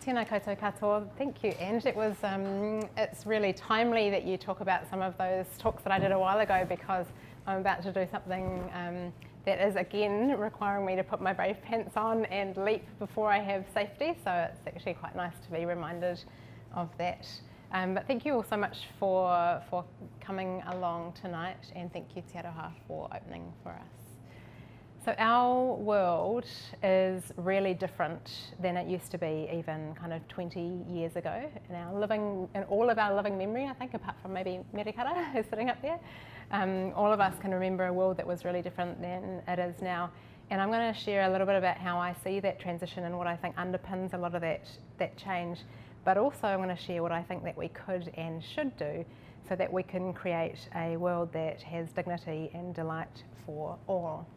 Tēnā koutou katoa. Thank you, Ange. It's really timely that you talk about some of those talks that I did a while ago, because I'm about to do something that is again requiring me to put my brave pants on and leap before I have safety. So it's actually quite nice to be reminded of that. But thank you all so much for coming along tonight, and thank you Te Aroha for opening for us. So our world is really different than it used to be even kind of 20 years ago. In all of our living memory, I think, apart from maybe Merikara, who's sitting up there, all of us can remember a world that was really different than it is now. And I'm going to share a little bit about how I see that transition and what I think underpins a lot of that change. But also I'm going to share what I think that we could and should do so that we can create a world that has dignity and delight for all.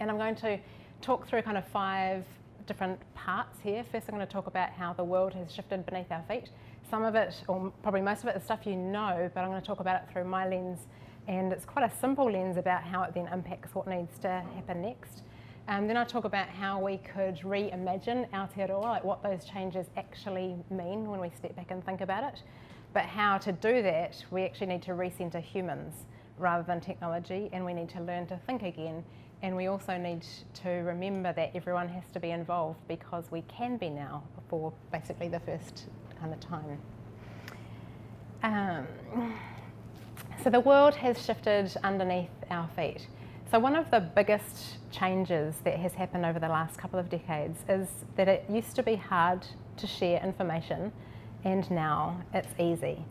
And I'm going to talk through kind of 5 different parts here. First, I'm going to talk about how the world has shifted beneath our feet. Some of it, or probably most of it, is stuff you know, but I'm going to talk about it through my lens. And it's quite a simple lens about how it then impacts what needs to happen next. Then I talk about how we could reimagine Aotearoa, like what those changes actually mean when we step back and think about it. But how to do that, we actually need to recenter humans rather than technology, and we need to learn to think again. And we also need to remember that everyone has to be involved, because we can be now for basically the first kind of time. So the world has shifted underneath our feet. So one of the biggest changes that has happened over the last couple of decades is that it used to be hard to share information, and now it's easy.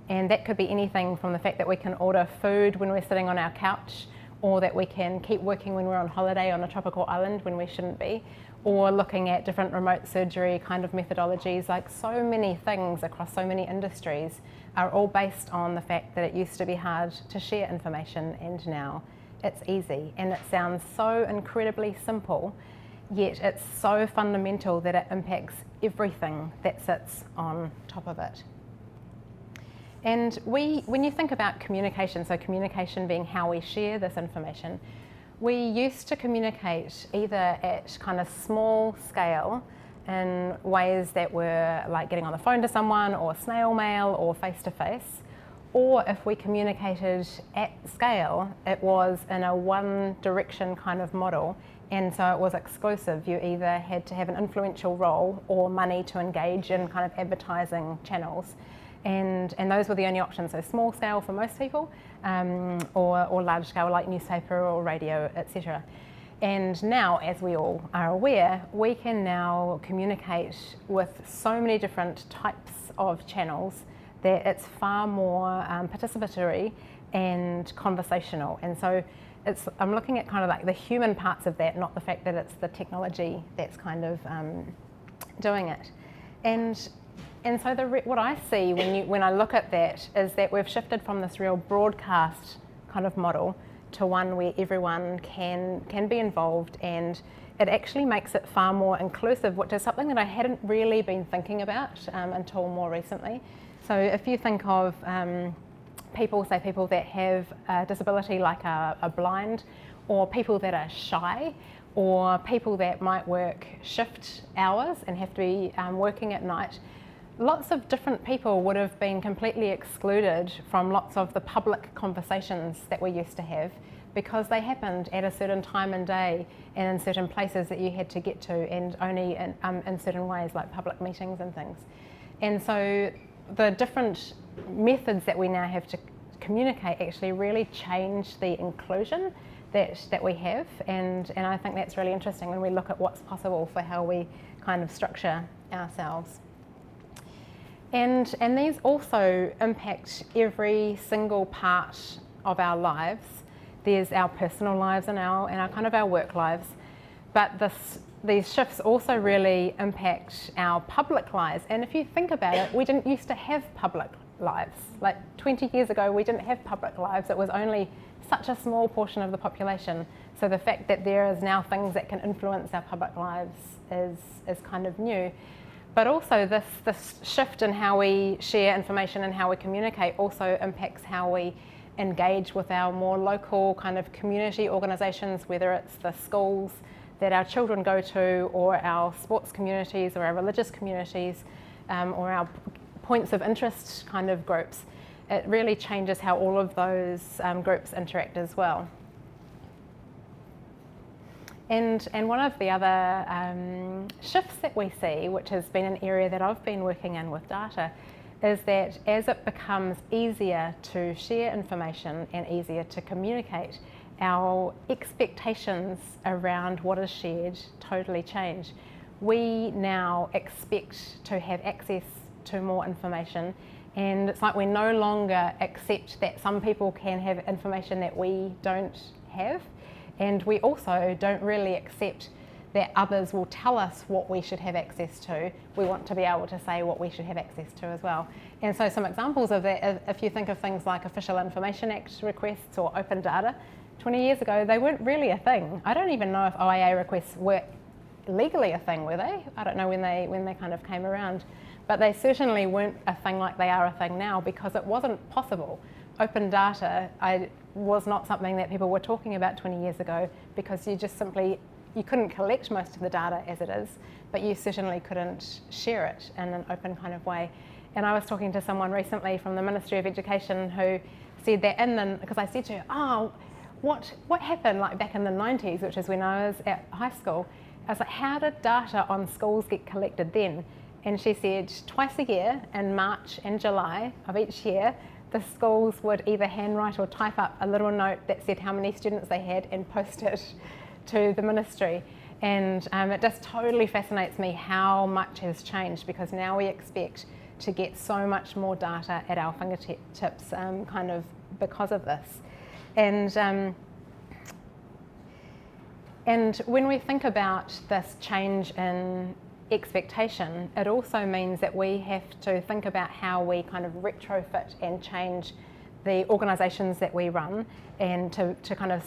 And that could be anything from the fact that we can order food when we're sitting on our couch, or that we can keep working when we're on holiday on a tropical island when we shouldn't be, or looking at different remote surgery kind of methodologies. Like, so many things across so many industries are all based on the fact that it used to be hard to share information, and now it's easy. And it sounds so incredibly simple, yet it's so fundamental that it impacts everything that sits on top of it. And when you think about communication, so communication being how we share this information, we used to communicate either at kind of small scale in ways that were like getting on the phone to someone, or snail mail, or face-to-face, or if we communicated at scale, it was in a one-direction kind of model, and so it was exclusive. You either had to have an influential role or money to engage in kind of advertising channels. And those were the only options, so small scale for most people, or large scale like newspaper or radio, etc. And now, as we all are aware, we can now communicate with so many different types of channels that it's far more participatory and conversational. And so I'm looking at kind of like the human parts of that, not the fact that it's the technology that's kind of doing it. And so what I see when I look at that is that we've shifted from this real broadcast kind of model to one where everyone can be involved, and it actually makes it far more inclusive, which is something that I hadn't really been thinking about until more recently. So if you think of people that have a disability like are blind, or people that are shy, or people that might work shift hours and have to be working at night, lots of different people would have been completely excluded from lots of the public conversations that we used to have, because they happened at a certain time and day and in certain places that you had to get to, and only in certain ways, like public meetings and things. And so the different methods that we now have to communicate actually really change the inclusion that we have, and I think that's really interesting when we look at what's possible for how we kind of structure ourselves. And these also impact every single part of our lives. There's our personal lives and our kind of our work lives, but these shifts also really impact our public lives. And if you think about it, we didn't used to have public lives. Like 20 years ago, we didn't have public lives. It was only such a small portion of the population. So the fact that there is now things that can influence our public lives is kind of new. But also this shift in how we share information and how we communicate also impacts how we engage with our more local kind of community organisations, whether it's the schools that our children go to, or our sports communities, or our religious communities, or our points of interest kind of groups, it really changes how all of those groups interact as well. And one of the other shifts that we see, which has been an area that I've been working in with data, is that as it becomes easier to share information and easier to communicate, our expectations around what is shared totally change. We now expect to have access to more information, and it's like we no longer accept that some people can have information that we don't have, and we also don't really accept that others will tell us what we should have access to. We want to be able to say what we should have access to as well. And so some examples of that, if you think of things like Official Information Act requests or open data, 20 years ago they weren't really a thing. I don't even know if OIA requests were legally a thing, were they? I don't know when they kind of came around, but they certainly weren't a thing like they are a thing now, because it wasn't possible. Open data was not something that people were talking about 20 years ago, because you couldn't collect most of the data as it is, but you certainly couldn't share it in an open kind of way. And I was talking to someone recently from the Ministry of Education who said that because I said to her, oh, what happened like back in the 90s, which is when I was at high school. I was like, how did data on schools get collected then? And she said twice a year, in March and July of each year, the schools would either handwrite or type up a little note that said how many students they had and post it to the ministry. And it just totally fascinates me how much has changed, because now we expect to get so much more data at our fingertips kind of because of this. And when we think about this change in expectation, it also means that we have to think about how we kind of retrofit and change the organisations that we run, and to kind of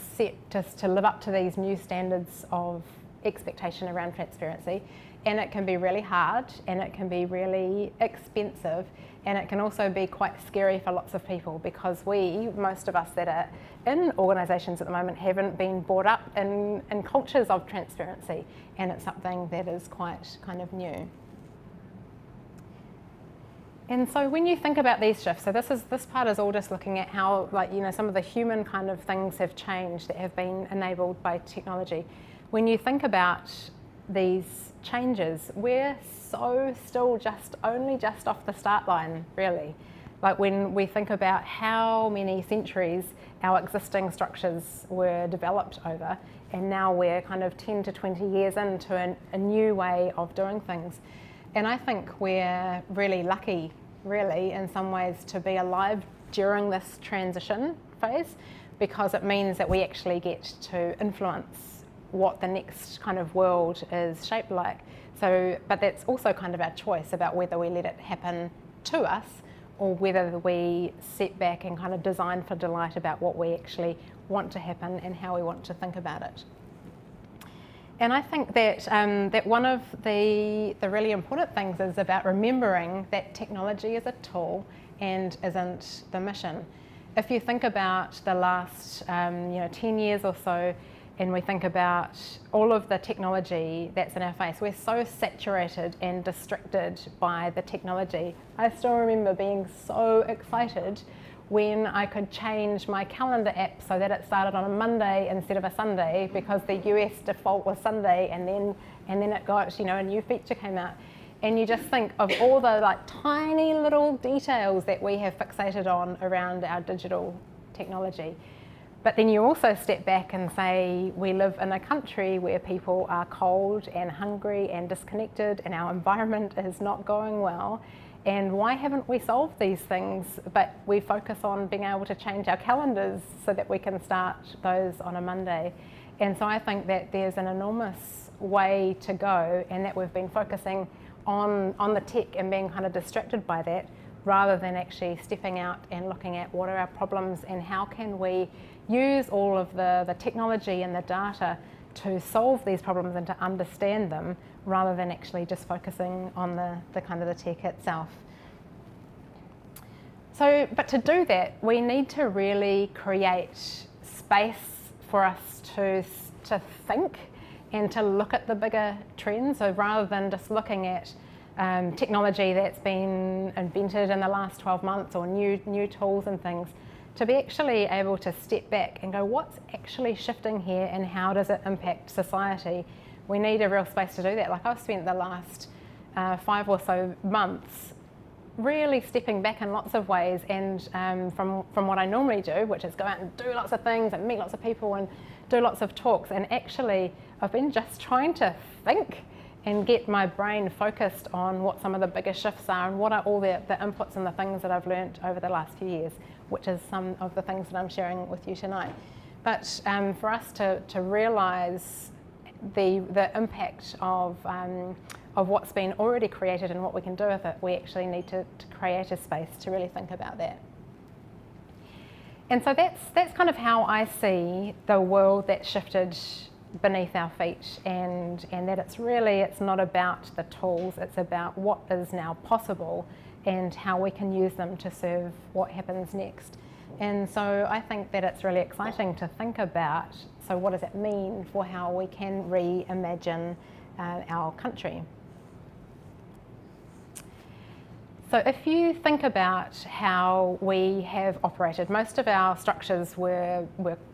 to live up to these new standards of expectation around transparency. And it can be really hard, and it can be really expensive, and it can also be quite scary for lots of people, because most of us that are in organisations at the moment haven't been brought up in cultures of transparency, and it's something that is quite kind of new. And so when you think about these shifts, so this part is all just looking at how, like, you know, some of the human kind of things have changed that have been enabled by technology. When you think about these changes, we're so still only just off the start line, really. Like when we think about how many centuries our existing structures were developed over, and now we're kind of 10 to 20 years into a new way of doing things. And I think we're really lucky, really, in some ways, to be alive during this transition phase, because it means that we actually get to influence what the next kind of world is shaped like. So, but that's also kind of our choice about whether we let it happen to us, or whether we sit back and kind of design for delight about what we actually want to happen and how we want to think about it. And I think that that one of the really important things is about remembering that technology is a tool and isn't the mission. If you think about the last 10 years or so, and we think about all of the technology that's in our face, we're so saturated and distracted by the technology. I still remember being so excited when I could change my calendar app so that it started on a Monday instead of a Sunday, because the US default was Sunday, and then it got, a new feature came out. And you just think of all the like tiny little details that we have fixated on around our digital technology. But then you also step back and say, we live in a country where people are cold and hungry and disconnected, and our environment is not going well. And why haven't we solved these things, but we focus on being able to change our calendars so that we can start those on a Monday? And so I think that there's an enormous way to go, and that we've been focusing on the tech and being kind of distracted by that, rather than actually stepping out and looking at what are our problems and how can we use all of the technology and the data to solve these problems and to understand them, rather than actually just focusing on the kind of the tech itself. So, but to do that, we need to really create space for us to think and to look at the bigger trends. So rather than just looking at technology that's been invented in the last 12 months or new tools and things, to be actually able to step back and go, what's actually shifting here and how does it impact society? We need a real space to do that. Like I've spent the last 5 or so months really stepping back in lots of ways, and from what I normally do, which is go out and do lots of things and meet lots of people and do lots of talks, and actually I've been just trying to think and get my brain focused on what some of the bigger shifts are and what are all the inputs and the things that I've learnt over the last few years, which is some of the things that I'm sharing with you tonight. But for us to realise the impact of what's been already created and what we can do with it, we actually need to create a space to really think about that. And so that's kind of how I see the world that shifted beneath our feet, and that it's not about the tools, it's about what is now possible and how we can use them to serve what happens next. And so I think that it's really exciting to think about, so what does it mean for how we can reimagine our country? So if you think about how we have operated, most of our structures were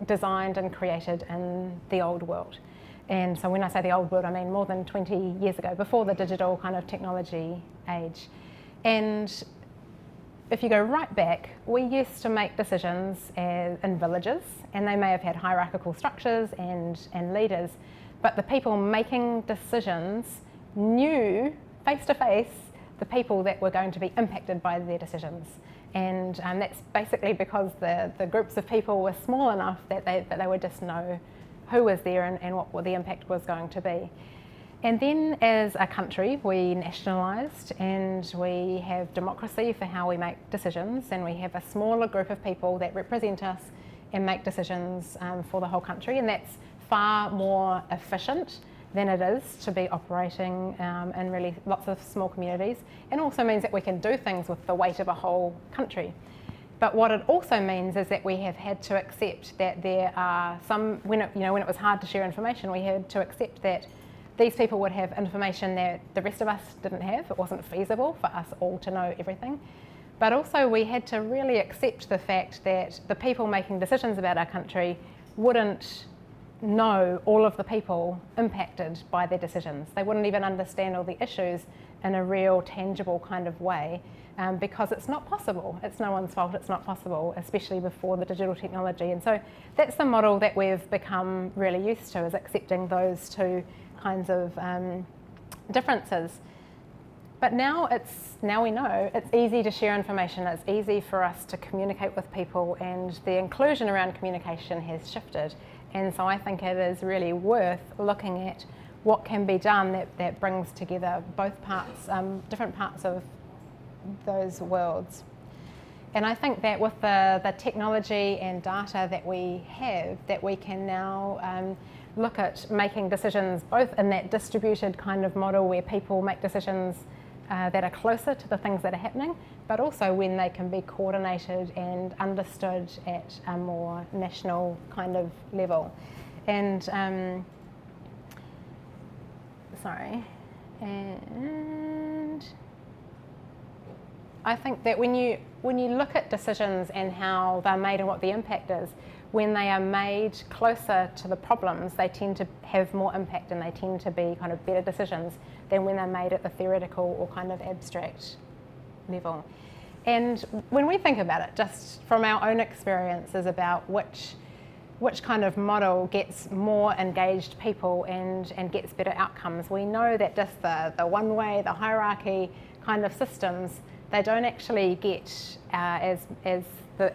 designed and created in the old world. And so when I say the old world, I mean more than 20 years ago, before the digital kind of technology age. And if you go right back, we used to make decisions in villages, and they may have had hierarchical structures and leaders, but the people making decisions knew face to face the people that were going to be impacted by their decisions. And that's basically because the groups of people were small enough that they would just know who was there and what the impact was going to be. And then as a country, we nationalised, and we have democracy for how we make decisions, and we have a smaller group of people that represent us and make decisions for the whole country, and that's far more efficient than it is to be operating in really lots of small communities, and also means that we can do things with the weight of a whole country. But what it also means is that we have had to accept that there are some, when it was hard to share information, we had to accept that these people would have information that the rest of us didn't have. It wasn't feasible for us all to know everything. But also we had to really accept the fact that the people making decisions about our country wouldn't know all of the people impacted by their decisions. They wouldn't even understand all the issues in a real tangible kind of way, because it's not possible. It's no one's fault, it's not possible, especially before the digital technology. And so that's the model that we've become really used to, is accepting those two kinds of differences. But now we know it's easy to share information, it's easy for us to communicate with people, and the inclusion around communication has shifted. And so I think it is really worth looking at what can be done that brings together both parts, different parts of those worlds. And I think that with the technology and data that we have, that we can now look at making decisions both in that distributed kind of model where people make decisions that are closer to the things that are happening, but also when they can be coordinated and understood at a more national kind of level. And and I think that when you look at decisions and how they're made and what the impact is, when they are made closer to the problems, they tend to have more impact and they tend to be kind of better decisions than when they're made at the theoretical or kind of abstract level. And when we think about it, just from our own experiences about which kind of model gets more engaged people and gets better outcomes, we know that just the one way, the hierarchy kind of systems, they don't actually get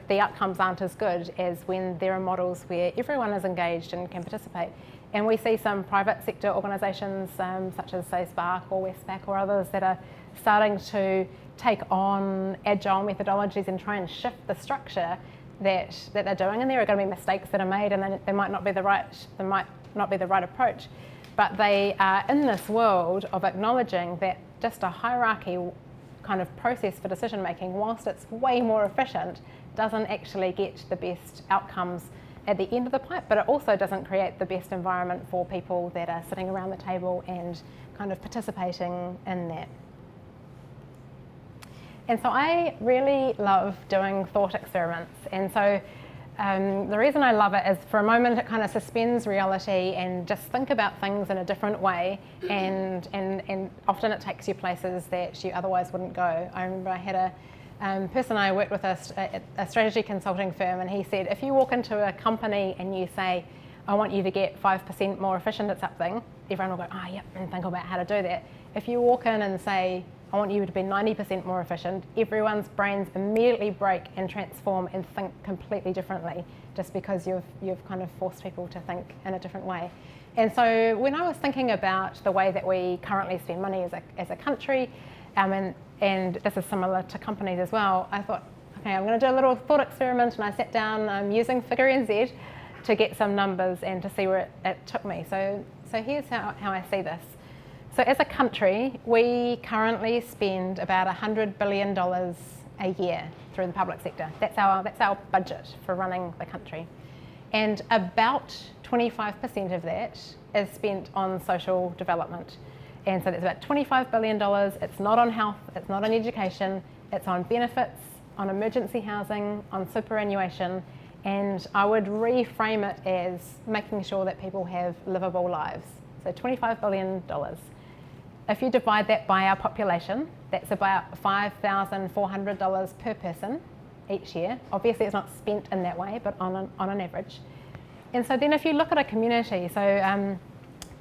the outcomes aren't as good as when there are models where everyone is engaged and can participate. And we see some private sector organisations such as say Spark or Westpac or others that are starting to take on agile methodologies and try and shift the structure that they're doing. And there are going to be mistakes that are made, and they might not be the right approach. But they are in this world of acknowledging that just a hierarchy kind of process for decision making, whilst it's way more efficient, doesn't actually get the best outcomes at the end of the pipe, but it also doesn't create the best environment for people that are sitting around the table and kind of participating in that. And so I really love doing thought experiments. And so the reason I love it is for a moment it kind of suspends reality and just think about things in a different way, and often it takes you places that you otherwise wouldn't go. I remember I had a person I worked with at a strategy consulting firm, and he said, if you walk into a company and you say, I want you to get 5% more efficient at something, everyone will go, oh, yep, and think about how to do that. If you walk in and say, I want you to be 90% more efficient, everyone's brains immediately break and transform and think completely differently, just because you've kind of forced people to think in a different way. And so when I was thinking about the way that we currently spend money as a country, and this is similar to companies as well, I thought, okay, I'm going to do a little thought experiment, and I sat down using Figure.NZ to get some numbers and to see where it took me. So here's how I see this. So as a country, we currently spend about $100 billion a year through the public sector. That's our budget for running the country. And about 25% of that is spent on social development. And so that's about $25 billion. It's not on health, it's not on education, it's on benefits, on emergency housing, on superannuation, and I would reframe it as making sure that people have livable lives. So $25 billion. If you divide that by our population, that's about $5,400 per person each year. Obviously it's not spent in that way, but on an average. And so then if you look at a community, so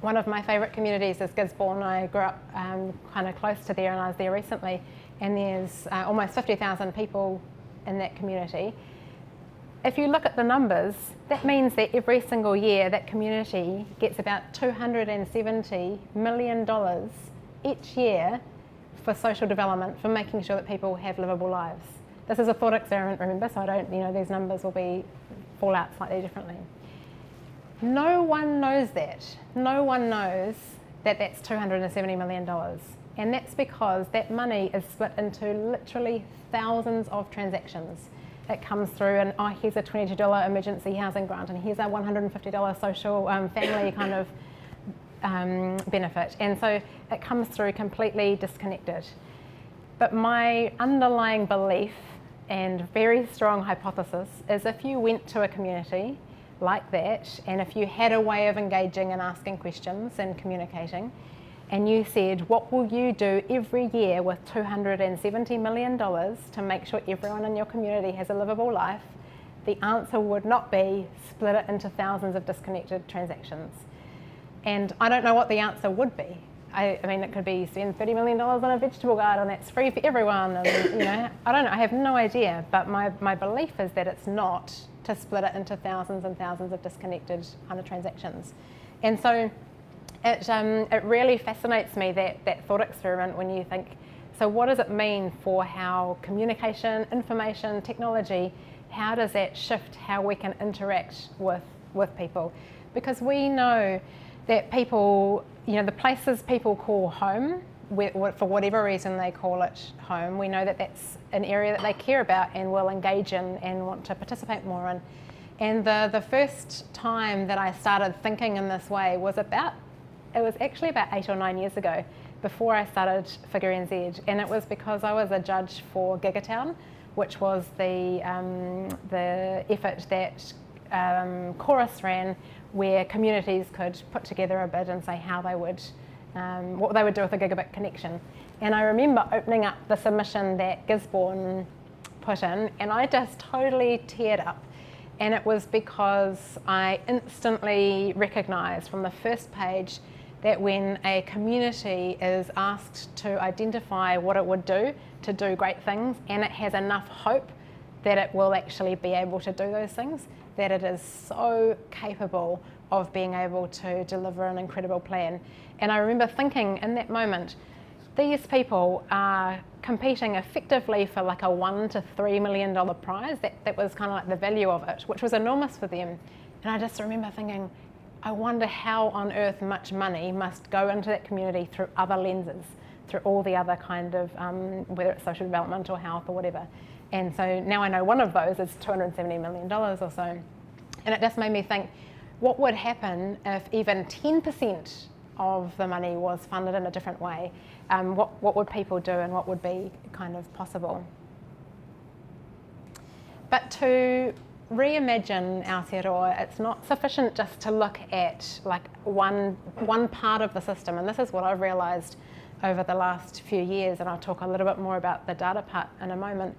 one of my favourite communities is Gisborne. I grew up kind of close to there, and I was there recently, and there's almost 50,000 people in that community. If you look at the numbers, that means that every single year that community gets about $270 million each year for social development, for making sure that people have livable lives. This is a thought experiment, remember, so I don't, these numbers will fall out slightly differently. No one knows that. No one knows that that's $270 million. And that's because that money is split into literally thousands of transactions. It comes through and, oh, here's a $22 emergency housing grant, and here's a $150 social family kind of benefit. And so it comes through completely disconnected. But my underlying belief and very strong hypothesis is if you went to a community like that, and if you had a way of engaging and asking questions and communicating, and you said, what will you do every year with $270 million to make sure everyone in your community has a livable life, the answer would not be split it into thousands of disconnected transactions. And I don't know what the answer would be. I mean, it could be spend $30 million on a vegetable garden that's free for everyone, and I don't know, I have no idea, but my belief is that it's not to split it into thousands and thousands of disconnected kind of transactions. And so it really fascinates me, that thought experiment, when you think, so what does it mean for how communication, information, technology, how does that shift how we can interact with people? Because we know that people, the places people call home, for whatever reason they call it home, we know that that's an area that they care about and will engage in and want to participate more in. And the first time that I started thinking in this way was actually about 8 or 9 years ago, before I started Figure.NZ, and it was because I was a judge for Gigatown, which was the effort that Chorus ran, where communities could put together a bid and say how they would, what they would do with a gigabit connection. And I remember opening up the submission that Gisborne put in, and I just totally teared up. And it was because I instantly recognised from the first page that when a community is asked to identify what it would do to do great things, and it has enough hope that it will actually be able to do those things, that it is so capable of being able to deliver an incredible plan. And I remember thinking in that moment, these people are competing effectively for like a $1 to $3 million prize. That was kind of like the value of it, which was enormous for them. And I just remember thinking, I wonder how on earth much money must go into that community through other lenses, through all the other kind of, whether it's social development or health or whatever. And so now I know one of those is $270 million or so. And it just made me think, what would happen if even 10% of the money was funded in a different way? What would people do, and what would be kind of possible? But to reimagine Aotearoa, it's not sufficient just to look at like one part of the system, and this is what I've realised over the last few years, and I'll talk a little bit more about the data part in a moment.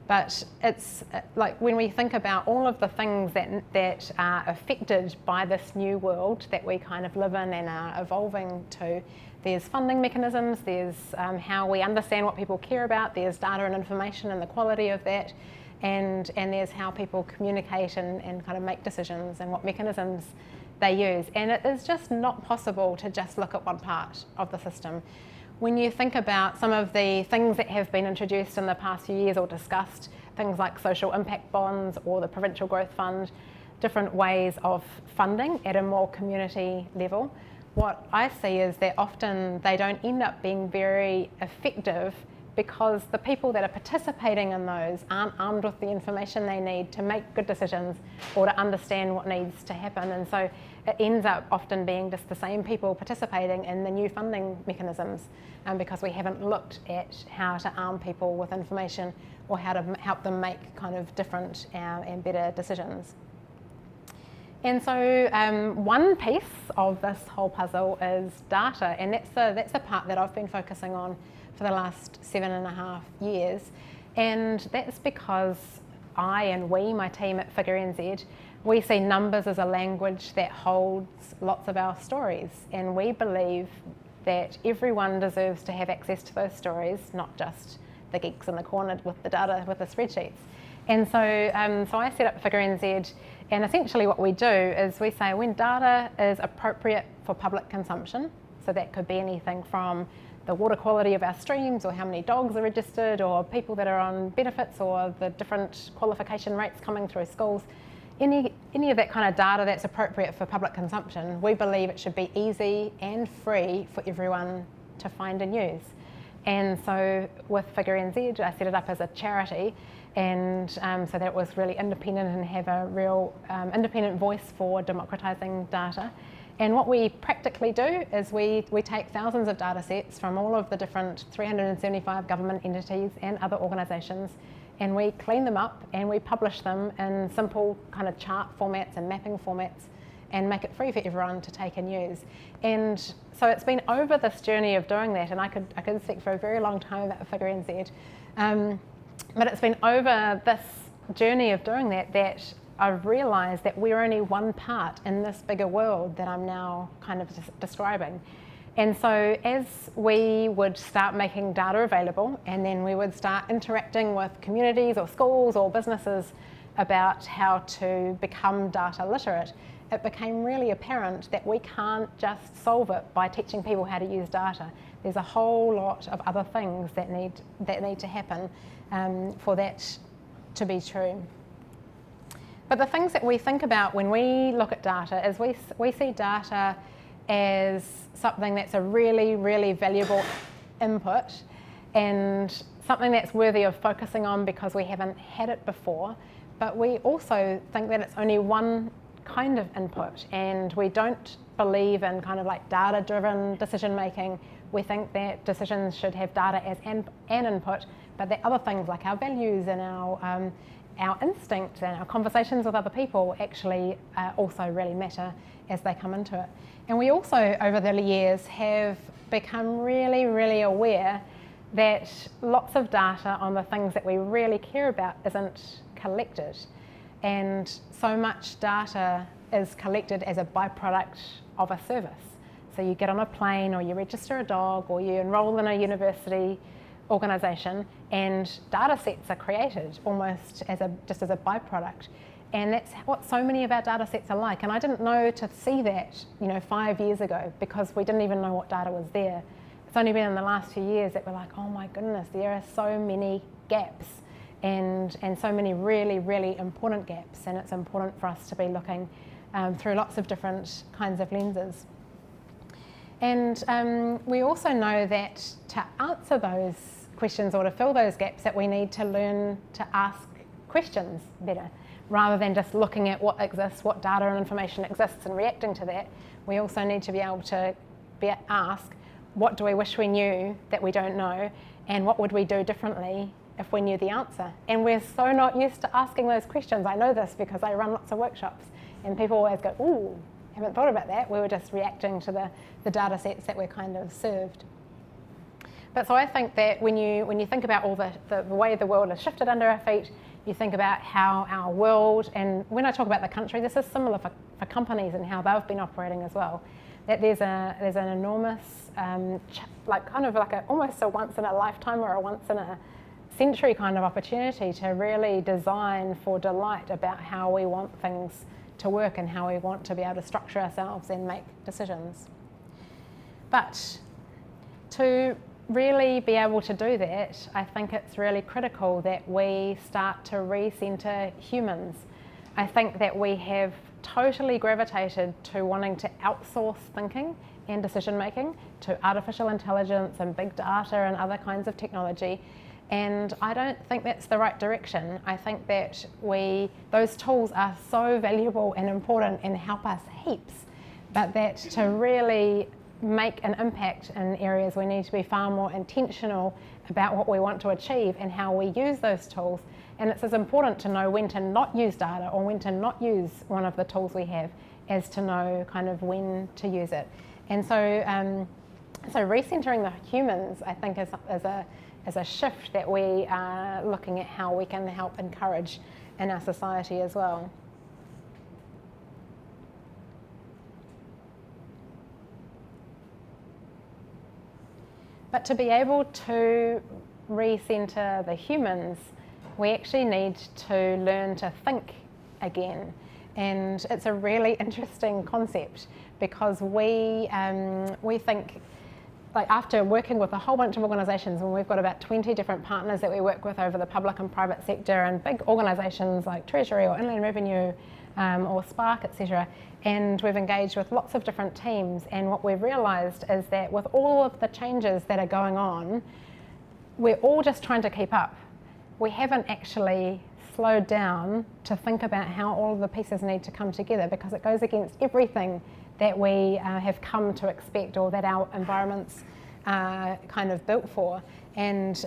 But it's like when we think about all of the things that are affected by this new world that we kind of live in and are evolving to, there's funding mechanisms, there's how we understand what people care about, there's data and information and the quality of that, and there's how people communicate and kind of make decisions and what mechanisms they use. And it is just not possible to just look at one part of the system. When you think about some of the things that have been introduced in the past few years or discussed, things like social impact bonds or the Provincial Growth Fund, different ways of funding at a more community level, what I see is that often they don't end up being very effective because the people that are participating in those aren't armed with the information they need to make good decisions or to understand what needs to happen. And so it ends up often being just the same people participating in the new funding mechanisms, because we haven't looked at how to arm people with information or how to help them make kind of different and better decisions. And so one piece of this whole puzzle is data, and that's the part that I've been focusing on for the last 7.5 years. And that's because I and we, my team at Figure.NZ, we see numbers as a language that holds lots of our stories, and we believe that everyone deserves to have access to those stories, not just the geeks in the corner with the data, with the spreadsheets. And so, so I set up Figure.NZ, and essentially what we do is we say when data is appropriate for public consumption, so that could be anything from the water quality of our streams, or how many dogs are registered, or people that are on benefits, or the different qualification rates coming through schools, any of that kind of data that's appropriate for public consumption, we believe it should be easy and free for everyone to find and use. And so with Figure.NZ, I set it up as a charity, and so that it was really independent and have a real independent voice for democratising data. And what we practically do is we take thousands of data sets from all of the different 375 government entities and other organisations, and we clean them up and we publish them in simple kind of chart formats and mapping formats and make it free for everyone to take and use. And so it's been over this journey of doing that, and I could speak for a very long time about Figure.NZ, but it's been over this journey of doing that I've realised that we're only one part in this bigger world that I'm now kind of describing. And so as we would start making data available, and then we would start interacting with communities or schools or businesses about how to become data literate, it became really apparent that we can't just solve it by teaching people how to use data. There's a whole lot of other things that need to happen for that to be true. But the things that we think about when we look at data is we see data as something that's a really, really valuable input, and something that's worthy of focusing on because we haven't had it before. But we also think that it's only one kind of input, and we don't believe in kind of like data-driven decision making. We think that decisions should have data as an input, but that other things like our values and our instincts and our conversations with other people actually also really matter as they come into it. And we also, over the years, have become really, really aware that lots of data on the things that we really care about isn't collected. And so much data is collected as a byproduct of a service. So you get on a plane, or you register a dog, or you enroll in a university organisation, and data sets are created almost just as a byproduct. And that's what so many of our data sets are like. And I didn't know to see that 5 years ago, because we didn't even know what data was there. It's only been in the last few years that we're like, oh my goodness, there are so many gaps, and so many really, really important gaps. And it's important for us to be looking through lots of different kinds of lenses. And we also know that to answer those questions or to fill those gaps, that we need to learn to ask questions better. rather than just looking at what exists, what data and information exists and reacting to that. We also need to be able to ask, what do we wish we knew that we don't know, and what would we do differently if we knew the answer? And we're so not used to asking those questions. I know this because I run lots of workshops and people always go, ooh, haven't thought about that. We were just reacting to the data sets that we're kind of served. But so I think that when you think about all the way the world has shifted under our feet, you think about how our world, and when I talk about the country, this is similar for companies and how they've been operating as well, that there's an enormous, almost a once in a lifetime or a once in a century kind of opportunity to really design for delight about how we want things to work and how we want to be able to structure ourselves and make decisions. But to really be able to do that, I think it's really critical that we start to recenter humans. I think that we have totally gravitated to wanting to outsource thinking and decision making to artificial intelligence and big data and other kinds of technology. And I don't think that's the right direction. I think that those tools are so valuable and important and help us heaps, but that to really make an impact in areas, we need to be far more intentional about what we want to achieve and how we use those tools. And it's as important to know when to not use data or when to not use one of the tools we have as to know kind of when to use it. And so recentering the humans, I think, is a shift that we are looking at how we can help encourage in our society as well. But to be able to recenter the humans, we actually need to learn to think again. And it's a really interesting concept because we think, like after working with a whole bunch of organisations, and we've got about 20 different partners that we work with over the public and private sector, and big organisations like Treasury or Inland Revenue or Spark, etc. And we've engaged with lots of different teams, and what we've realised is that with all of the changes that are going on, we're all just trying to keep up. We haven't actually slowed down to think about how all of the pieces need to come together, because it goes against everything that we have come to expect or that our environments are kind of built for. And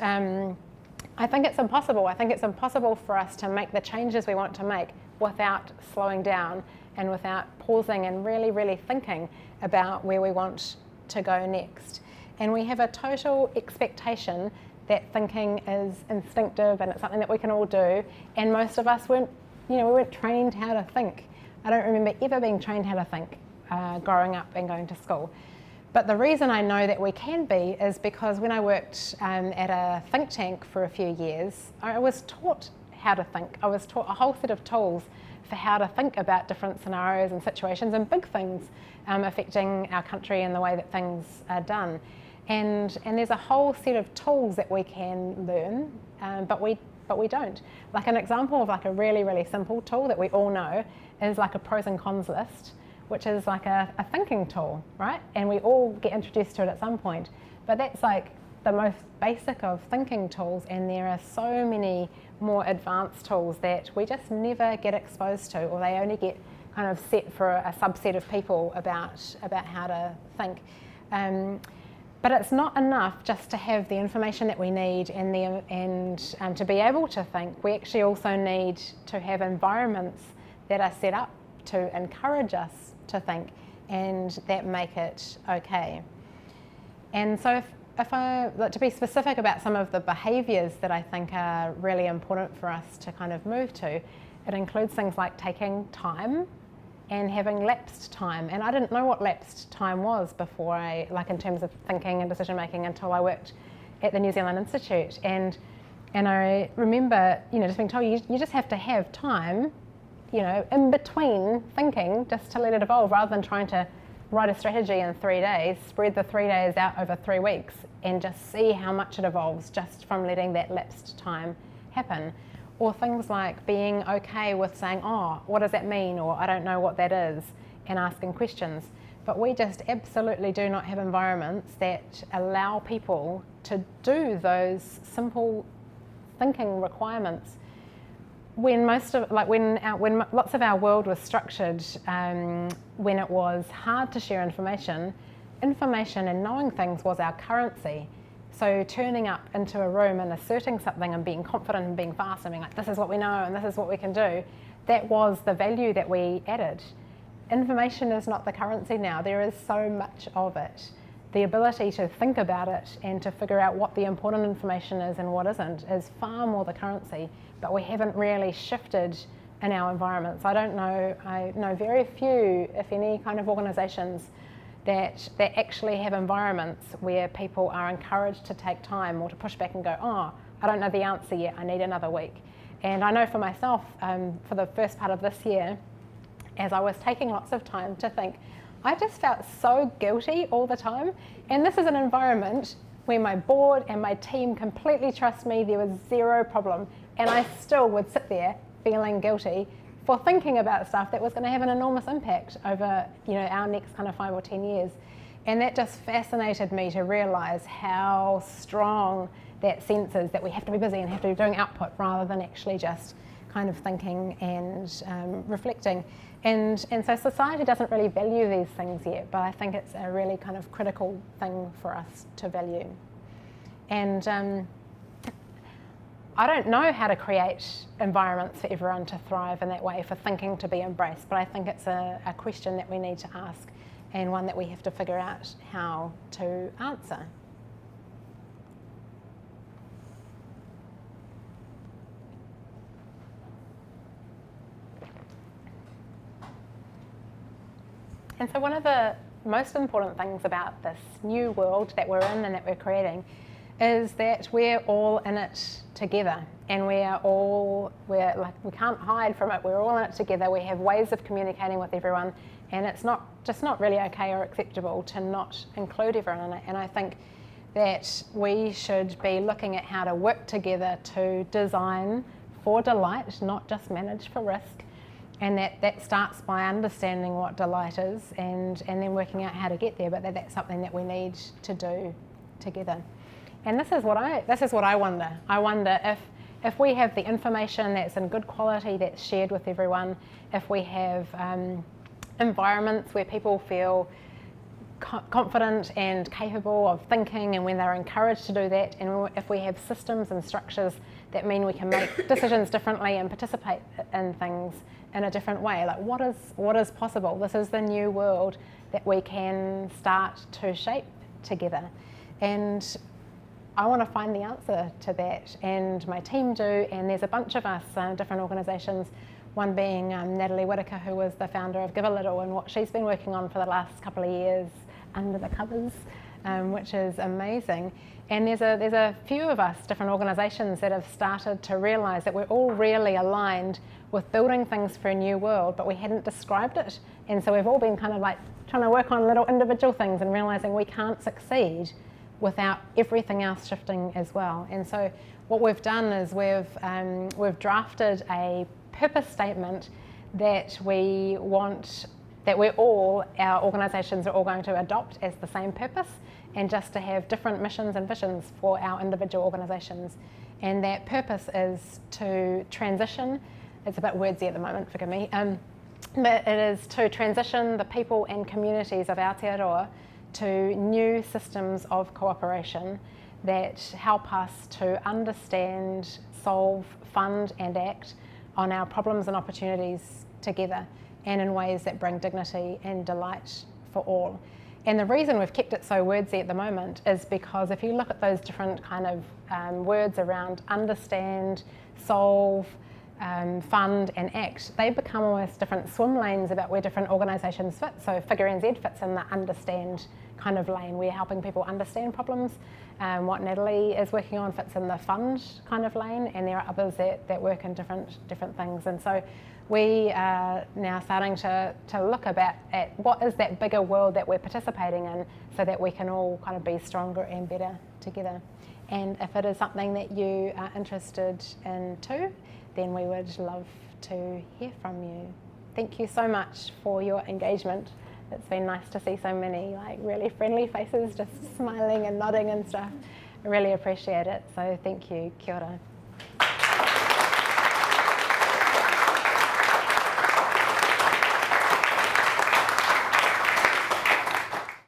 I think it's impossible. I think it's impossible for us to make the changes we want to make without slowing down and without pausing and really, really thinking about where we want to go next. And we have a total expectation that thinking is instinctive and it's something that we can all do. And most of us we weren't trained how to think. I don't remember ever being trained how to think growing up and going to school. But the reason I know that we can be is because when I worked at a think tank for a few years, I was taught how to think. I was taught a whole set of tools for how to think about different scenarios and situations and big things affecting our country and the way that things are done. And there's a whole set of tools that we can learn, but we don't. Like an example of like a really, really simple tool that we all know is like a pros and cons list, which is like a thinking tool, right? And we all get introduced to it at some point. But that's like the most basic of thinking tools, and there are so many more advanced tools that we just never get exposed to, or they only get kind of set for a subset of people about how to think. But it's not enough just to have the information that we need and to be able to think. We actually also need to have environments that are set up to encourage us to think and that make it okay. And so if I like to be specific about some of the behaviours that I think are really important for us to kind of move to, it includes things like taking time and having lapsed time. And I didn't know what lapsed time was before in terms of thinking and decision making, until I worked at the New Zealand Institute. And I remember, just being told you just have to have time, in between thinking, just to let it evolve, rather than trying to write a strategy in 3 days, spread the 3 days out over 3 weeks and just see how much it evolves just from letting that lapsed time happen. Or things like being okay with saying, oh, what does that mean? Or I don't know what that is, and asking questions. But we just absolutely do not have environments that allow people to do those simple thinking requirements when lots of our world was structured, when it was hard to share information and knowing things was our currency. So turning up into a room and asserting something and being confident and being fast and being like, this is what we know and this is what we can do, that was the value that we added. Information is not the currency now. There is so much of it. The ability to think about it and to figure out what the important information is and what isn't is far more the currency, but we haven't really shifted in our environments. I know very few, if any, kind of organisations that actually have environments where people are encouraged to take time or to push back and go, oh, I don't know the answer yet, I need another week. And I know for myself, for the first part of this year, as I was taking lots of time to think, I just felt so guilty all the time. And this is an environment where my board and my team completely trust me, there was zero problem. And I still would sit there feeling guilty for thinking about stuff that was going to have an enormous impact over, our next kind of 5 or 10 years. And that just fascinated me to realise how strong that sense is that we have to be busy and have to be doing output rather than actually just kind of thinking and reflecting. And so society doesn't really value these things yet, but I think it's a really kind of critical thing for us to value. And I don't know how to create environments for everyone to thrive in that way, for thinking to be embraced, but I think it's a question that we need to ask and one that we have to figure out how to answer. And so one of the most important things about this new world that we're in and that we're creating is that we're all in it together, and we can't hide from it. We're all in it together. We have ways of communicating with everyone, and it's not really okay or acceptable to not include everyone in it. And I think that we should be looking at how to work together to design for delight, not just manage for risk. And that starts by understanding what delight is and then working out how to get there, but that's something that we need to do together. And this is what I wonder. I wonder if we have the information that's in good quality, that's shared with everyone, if we have environments where people feel confident and capable of thinking and when they're encouraged to do that, and if we have systems and structures that mean we can make decisions differently and participate in things in a different way, like what is possible? This is the new world that we can start to shape together. And I want to find the answer to that, and my team do, and there's a bunch of us, different organisations, one being Natalie Whitaker, who was the founder of Give a Little, and what she's been working on for the last couple of years under the covers, which is amazing. And there's a few of us, different organisations, that have started to realise that we're all really aligned with building things for a new world, but we hadn't described it. And so we've all been kind of like trying to work on little individual things and realising we can't succeed without everything else shifting as well. And so what we've done is we've drafted a purpose statement that our organisations are all going to adopt as the same purpose, and just to have different missions and visions for our individual organisations. And that purpose is to transition, it's a bit wordsy at the moment, forgive me, but it is to transition the people and communities of Aotearoa to new systems of cooperation that help us to understand, solve, fund and act on our problems and opportunities together, and in ways that bring dignity and delight for all. And the reason we've kept it so wordsy at the moment is because if you look at those different kind of words around understand, solve, fund and act, they become almost different swim lanes about where different organisations fit. So Figure.NZ fits in the understand kind of lane. We're helping people understand problems. What Natalie is working on fits in the fund kind of lane, and there are others that work in different things. And so we are now starting to look at what is that bigger world that we're participating in, so that we can all kind of be stronger and better together. And if it is something that you are interested in too, then we would love to hear from you. Thank you so much for your engagement. It's been nice to see so many really friendly faces just smiling and nodding and stuff. I really appreciate it, so thank you. Kia ora.